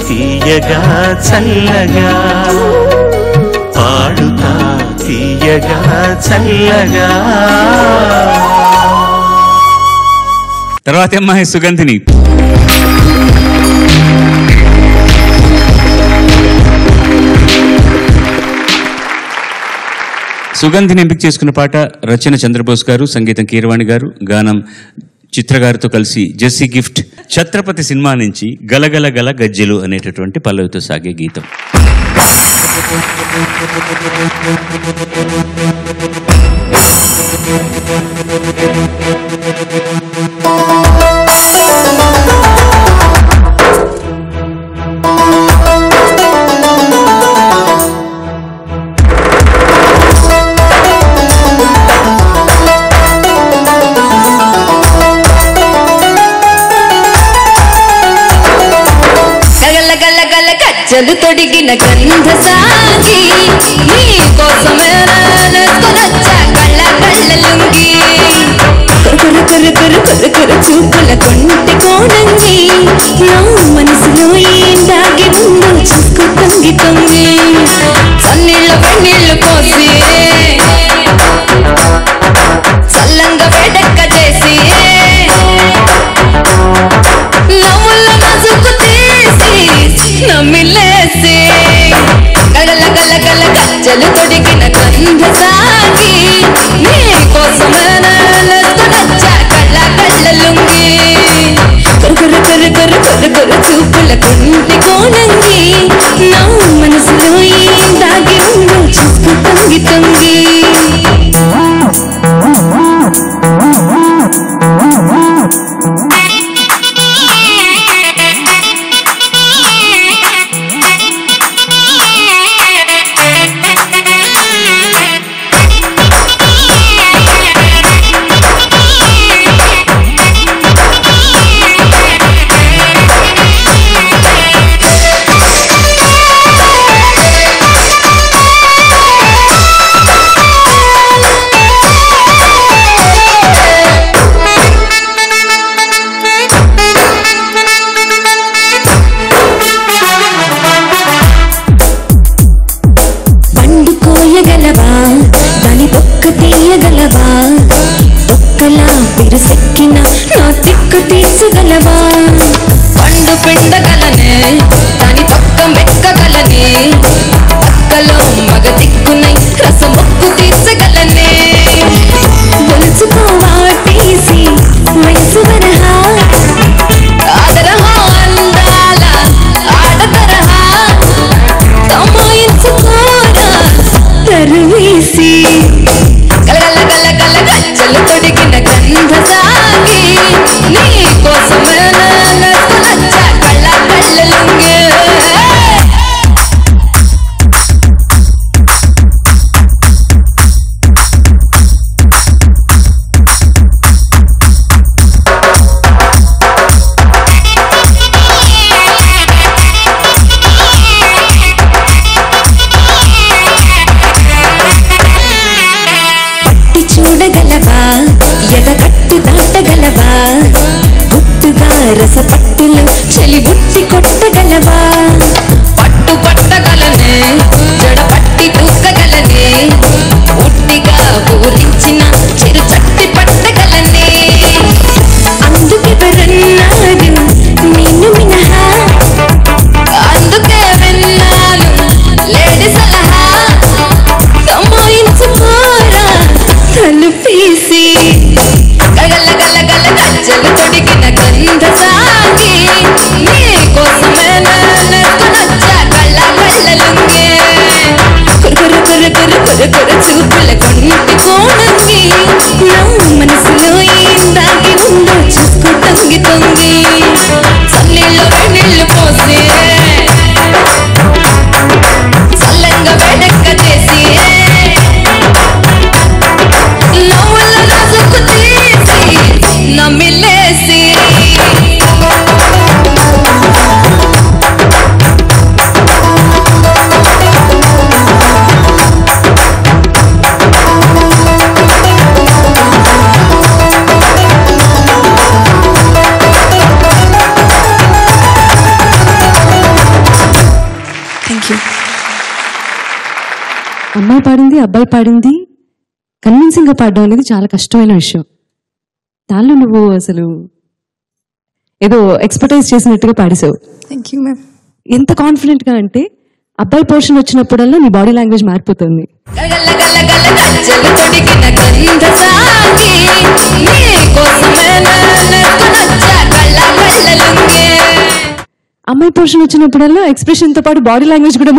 తీయగా చల్లగా పాడుతా తీయగా చల్లగా. తర్వాత అమ్మాయి సుగంధిని. సుగంధిని ఎంపిక చేసుకున్న పాట రచన చంద్రబోస్ గారు, సంగీతం కీరవాణి గారు, గానం చిత్ర గారితో కలిసి జెస్సీ గిఫ్ట్. ఛత్రపతి సినిమా నుంచి గలగల గల గజ్జెలు అనేటటువంటి పల్లవితో సాగే గీతం. గజ్జలు తొడిగిన గంధ సాగి నీ కోసమే నేనేసుకొనొచ్చా కళ్ళ కళ్ళ లుంగి. కొరు కొరు కొరు కొరు కొరు చూపుల కొంటి కోణంగి నా మనసులో ఏం దాగి ఉందో చూసుకో తొంగి తొంగి. సన్నీళ్ళ వెన్నీళ్ళు పోసి చల్లంగా వేడెక్క చేసి నవ్వుల నసుకు తీసి నమ్మిలేసి గల గల గల గజ్జలు తొడిగిన గంధ సాగి నీ కోసమే నేనేసుకొనొచ్చా కళ్ళ కళ్ళ లుంగి. కొరు కొరు కొరు కొరు కొరు చూపుల కొంటి కోణంగి నా మనసులో ఏం దాగి ఉందో చూసుకో తొంగి తొంగి. దాని బొక్క తీయగలవా బొక్కలా బిరుసెక్కిన నా తిక్కు తీర్చగలవా. పండు పిండగలనే దాని తొక్క మెక్కగలనే పక్కలో మగ దిక్కునై రసమొక్కు తీర్చగలనే. గొలుచుకోవా తీసి వయసు వరహా ఆదరహా అందాల ఆడతరహా తమాయించుకోరా తరువేసి గలగల గల గల గజ్జలు తొడిగిన గంధ సాగి నీ కోసమే నేనేసుకొనొచ్చా కళ్ళ కళ్ళ లుంగి. చూడగలవా ఎదగట్టు దాటగలవా గుట్టుగా రసపట్టులు చలి గుట్టి కొట్టగలవా. పట్టు పట్టగలనే జడ పట్టి దూకగలనే ఉట్టిగా ఊరించిన చిరు చట్టి పట్టగలనే. అందుకెవరన్నారు నిన్ను మినహా అందుకే విన్నాను లేడి సలహా తమాయించుకోరా తలుపేసి గల గల గల గజ్జలు తొడిగిన గంధ సాగి నీ కోసమే నేనేసుకొనొచ్చా అమ్మాయి పాడింది అబ్బాయి పాడింది కన్విన్సింగ్గా పాడడం అనేది చాలా కష్టమైన విషయం. దానిలో నువ్వు అసలు ఏదో ఎక్స్పర్టైజ్ చేసినట్టుగా పాడేసావు. Thank you ma'am. ఎంత కాన్ఫిడెంట్గా అంటే అబ్బాయి పోర్షన్ వచ్చినప్పుడల్లా నీ బాడీ లాంగ్వేజ్ మారిపోతుంది. గల గల గల గజ్జలు తొడిగిన గంధ సాంగి నీకోసమే నేనెత్తునొచ్చా కళ్ళ కళ్ళలుంగే. అమ్మాయి పోర్షన్ వచ్చినప్పుడల్లా ఎక్స్ప్రెషన్తో పాటు బాడీ లాంగ్వేజ్ కూడా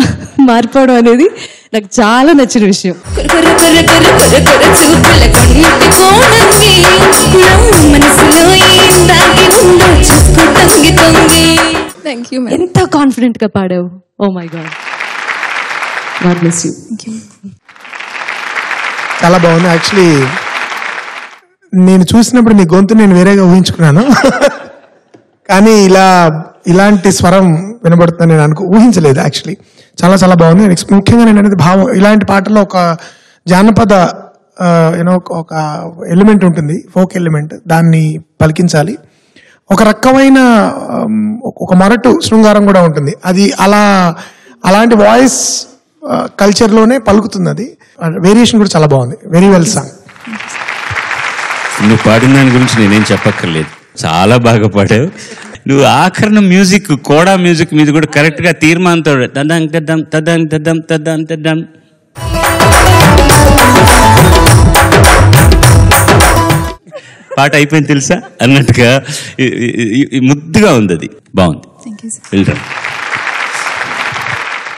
మారిపోవడం అనేది నాకు చాలా నచ్చిన విషయం. కురు కురు కురు కురు కురు చూపుల కొంటి కోణంగి నా మనసులో ఏం దాగి ఉందో చూసుకో తొంగి తొంగి. Thank you ma'am. ఎంత కాన్ఫిడెంట్గా పాడావు. Oh my God, God bless you. చాలా బాగుంది. యాక్చువల్లీ నేను చూసినప్పుడు నీ గొంతు నేను వేరేగా ఊహించుకున్నాను. కానీ ఇలాంటి స్వరం వినబడుతుందని నేను ఊహించలేదు. యాక్చువల్లీ చాలా చాలా బాగుంది. ముఖ్యంగా నేను అనేది భావం, ఇలాంటి పాటల్లో ఒక జానపద ఒక ఎలిమెంట్ ఉంటుంది, ఫోక్ ఎలిమెంట్, దాన్ని పలికించాలి. ఒక రకమైన ఒక మొరటు శృంగారం కూడా ఉంటుంది. అది అలాంటి వాయిస్ కల్చర్లోనే పలుకుతుంది. అది వేరియేషన్ కూడా చాలా బాగుంది. Very well song. నువ్వు పాడిన దాని గురించి నేనేం చెప్పక్కర్లేదు, చాలా బాగా పాడావు. నువ్వు ఆఖరణ మ్యూజిక్, కోడా మ్యూజిక్ మీద కూడా కరెక్ట్గా తీర్మానంతో తదం తదం తదం తదం తదం తదం పాట అయిపోయింది తెలుసా అన్నట్టుగా ముద్దుగా ఉంది. అది బాగుంది. Thank you sir. వెళ్ళరా.